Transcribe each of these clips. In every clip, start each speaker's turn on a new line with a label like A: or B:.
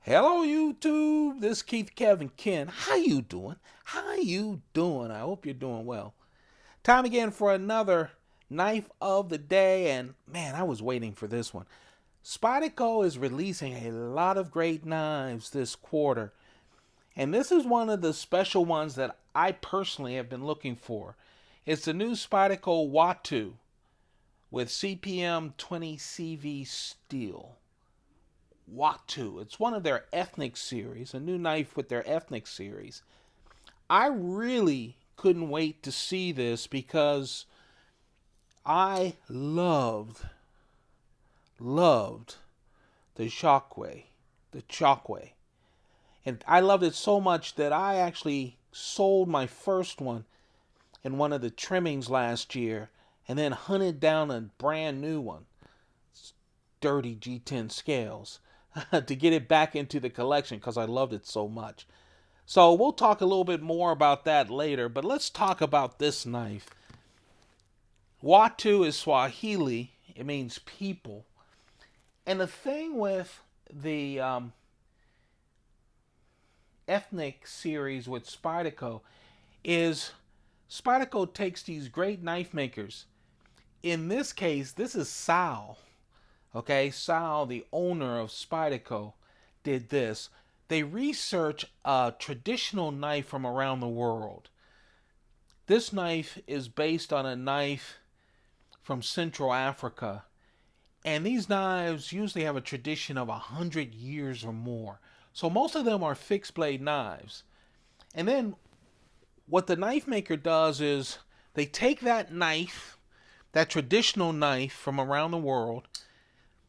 A: Hello YouTube, this is Keith, Kevin, Ken. How you doing? I hope you're doing well. Time again for another knife of the day, and man, I was waiting for this one. Spyderco is releasing a lot of great knives this quarter, and this is one of the special ones that I personally have been looking for. It's the new Spyderco Watu with CPM 20 CV steel. Watu. It's one of their ethnic series, a new knife with their ethnic series. I really couldn't wait to see this because I loved the Shockway. And I loved it so much that I actually sold my first one in one of the trimmings last year and then hunted down a brand new one, dirty G10 scales, to get it back into the collection because I loved it so much. So we'll talk a little bit more about that later, but let's talk about this knife. Watu is Swahili. It means people. And the thing with the ethnic series with Spyderco is Spyderco takes these great knife makers. In this case, this is Sal. Okay, Sal, the owner of Spyderco, did this. They research a traditional knife from around the world. This knife is based on a knife from Central Africa. And these knives usually have a tradition of 100 years or more. So most of them are fixed blade knives. And then what the knife maker does is they take that knife, that traditional knife from around the world,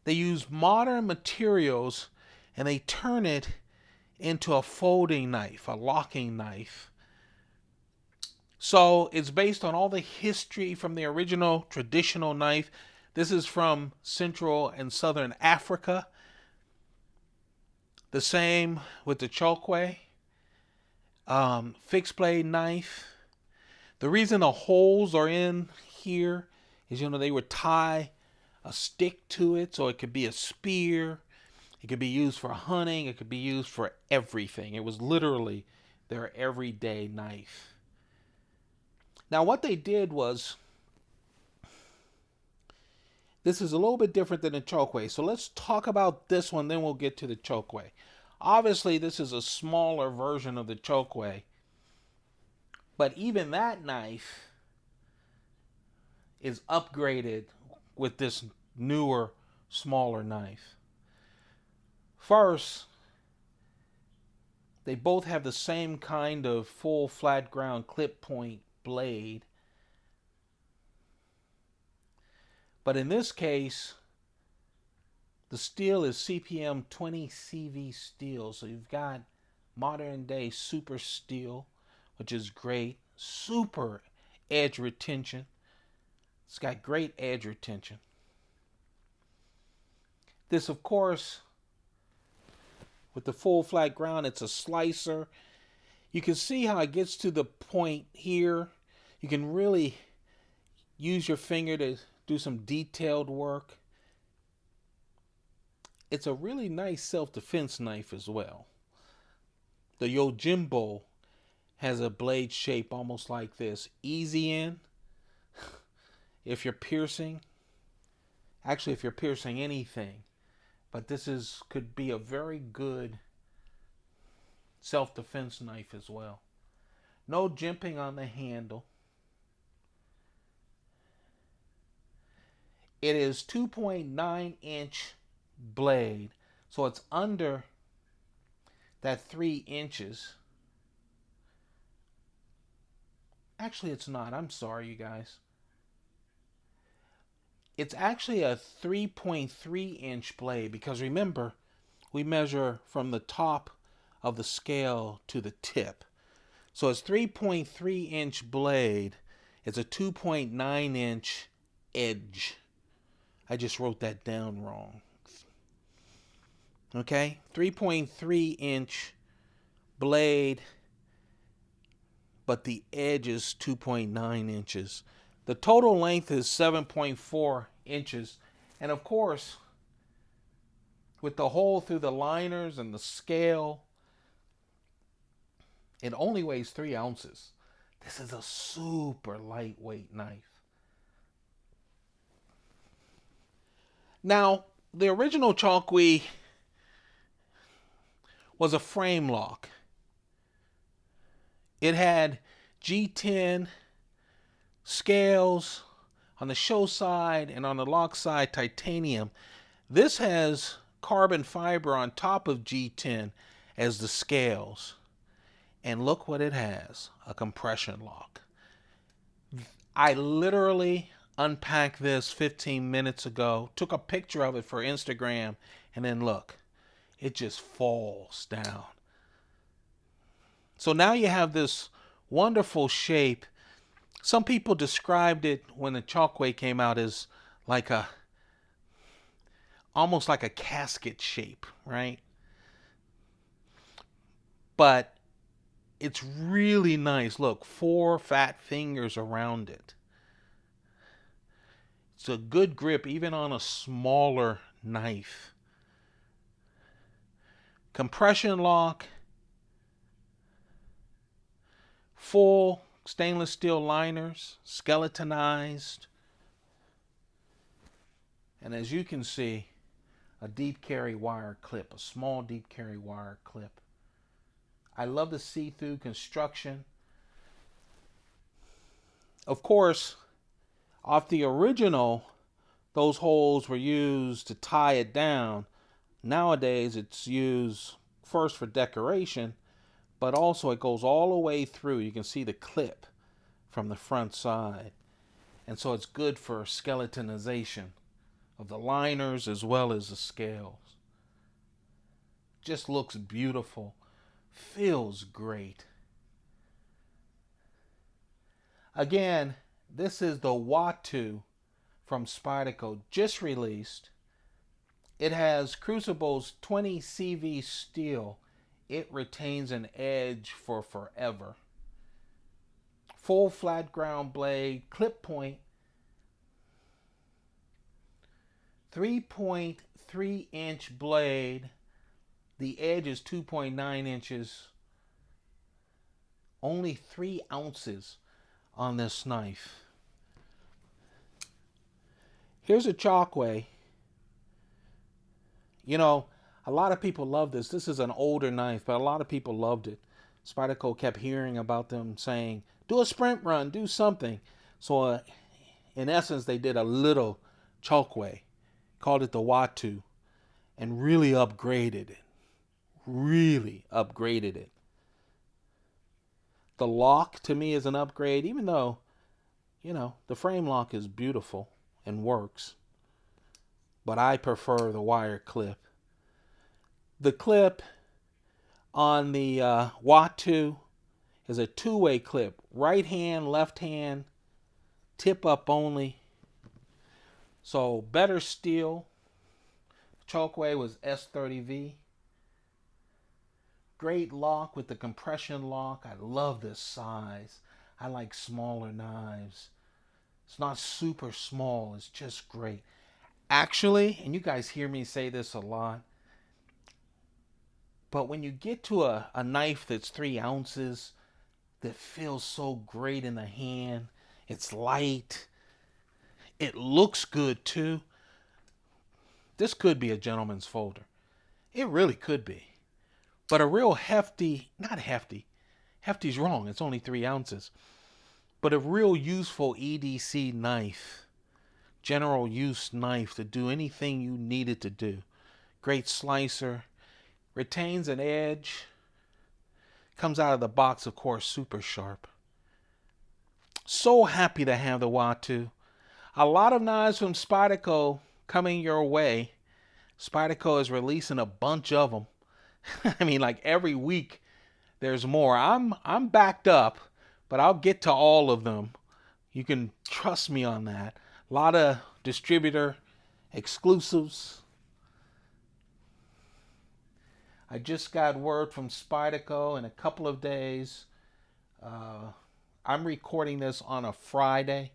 A: they use modern materials and they turn it into a folding knife, a locking knife. So it's based on all the history from the original traditional knife. This is from Central and Southern Africa. The same with the Chokwe, fixed blade knife. The reason the holes are in here is, they would tie a stick to it, so it could be a spear. It could be used for hunting. It could be used for everything. It was literally their everyday knife. Now, what they did was, this is a little bit different than the Chokwe. So let's talk about this one, then we'll get to the Chokwe. Obviously, this is a smaller version of the Chokwe. But even that knife is upgraded with this newer, smaller knife. First, they both have the same kind of full flat ground clip point blade. But in this case, the steel is CPM 20 CV steel. So you've got modern day super steel, which is great. Super edge retention. It's got great edge retention. This, of course, with the full flat ground, it's a slicer. You can see how it gets to the point here. You can really use your finger to do some detailed work. It's a really nice self-defense knife as well. The Yojimbo has a blade shape almost like this. Easy in. If you're piercing. Actually, if you're piercing anything. But this could be a very good self-defense knife as well. No jimping on the handle. It is 2.9 inch blade. So it's under that 3 inches. Actually, it's not. I'm sorry, you guys. It's actually a 3.3 inch blade because remember, we measure from the top of the scale to the tip. So it's 3.3 inch blade. It's a 2.9 inch edge. I just wrote that down wrong. Okay, 3.3 inch blade, but the edge is 2.9 inches. The total length is 7.4 inches. And of course, with the hole through the liners and the scale. It only weighs 3 ounces. This is a super lightweight knife. Now, the original Chalkwee was a frame lock. It had G10 scales on the show side, and on the lock side, titanium. This has carbon fiber on top of G10 as the scales. And look what it has, a compression lock. I literally unpacked this 15 minutes ago, took a picture of it for Instagram, and then look, it just falls down. So now you have this wonderful shape. Some people described it when the Chalkwee came out as like almost like a casket shape, right? But it's really nice. Look, 4 fat fingers around it. It's a good grip even on a smaller knife. Compression lock. Full stainless steel liners, skeletonized. And as you can see, a deep carry wire clip, a small deep carry wire clip. I love the see-through construction. Of course, off the original, those holes were used to tie it down. Nowadays, it's used first for decoration, but also it goes all the way through. You can see the clip from the front side. And so it's good for skeletonization of the liners as well as the scales. Just looks beautiful. Feels great. Again, this is the Watu from Spyderco, just released. It has Crucible's 20 CV steel. It retains an edge for forever. Full flat ground blade, clip point, 3.3 inch blade. The edge is 2.9 inches. Only 3 ounces on this knife. Here's a Chalkwee. You know, a lot of people love this. This is an older knife, but a lot of people loved it. Spyderco kept hearing about them saying, do a sprint run, do something. So in essence, they did a little Chalkwee, called it the Watu, and really upgraded it. Really upgraded it. The lock to me is an upgrade, even though, you know, the frame lock is beautiful and works. But I prefer the wire clip. The clip on the Watu is a 2-way clip. Right hand, left hand, tip up only. So better steel. Chalkwee was S30V. Great lock with the compression lock. I love this size. I like smaller knives. It's not super small. It's just great. Actually, and you guys hear me say this a lot, but when you get to a knife that's 3 ounces, that feels so great in the hand, it's light, it looks good too. This could be a gentleman's folder. It really could be. But a real hefty, not hefty, hefty's wrong, it's only 3 ounces. But a real useful EDC knife, general use knife to do anything you need it to do. Great slicer, retains an edge, comes out of the box, of course, super sharp. So happy to have the Watu. A lot of knives from Spyderco coming your way. Spyderco is releasing a bunch of them. I mean, like every week there's more. I'm backed up, but I'll get to all of them. You can trust me on that. A lot of distributor exclusives. I just got word from Spyderco in a couple of days. I'm recording this on a Friday,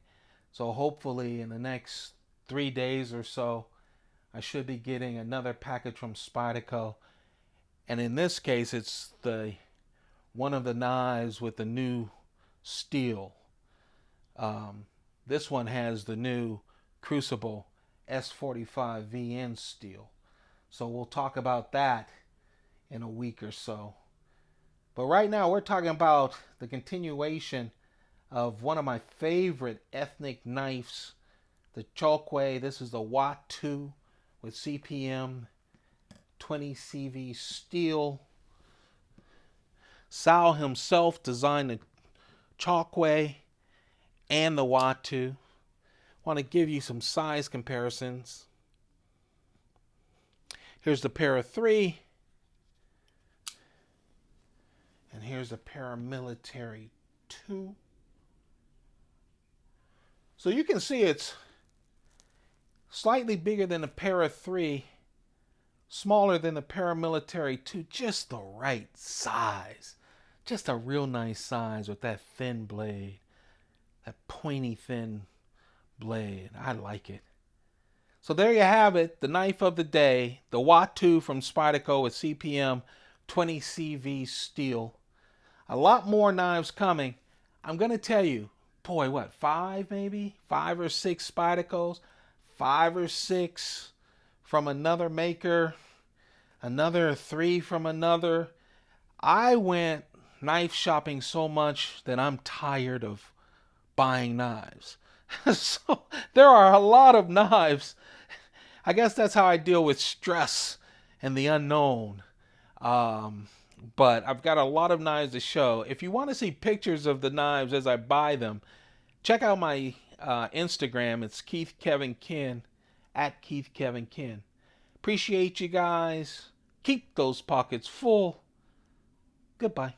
A: so hopefully in the next 3 days or so, I should be getting another package from Spyderco. And in this case, it's one of the knives with the new steel. This one has the new Crucible S45 VN steel. So we'll talk about that in a week or so. But right now we're talking about the continuation of one of my favorite ethnic knives, the Chokwe. This is the Watu with CPM 20 CV steel. Sal himself designed the Chokwe and the Watu. Want to give you some size comparisons. Here's the para 3. And here's the paramilitary 2. So you can see it's slightly bigger than the para 3, smaller than the paramilitary 2, just the right size. Just a real nice size with that thin blade, that pointy thin blade. I like it. So there you have it, the knife of the day, the Watu from Spyderco with CPM 20 CV steel. A lot more knives coming. I'm going to tell you, boy, what, 5 maybe? 5 or 6 Spydercos, 5 or 6 from another maker, another 3 from another. I went knife shopping so much that I'm tired of buying knives. So there are a lot of knives. I guess that's how I deal with stress and the unknown. But I've got a lot of knives to show. If you want to see pictures of the knives as I buy them, check out my Instagram. It's Keith Kevin Ken, at Keith Kevin Ken. Appreciate you guys. Keep those pockets full. Goodbye.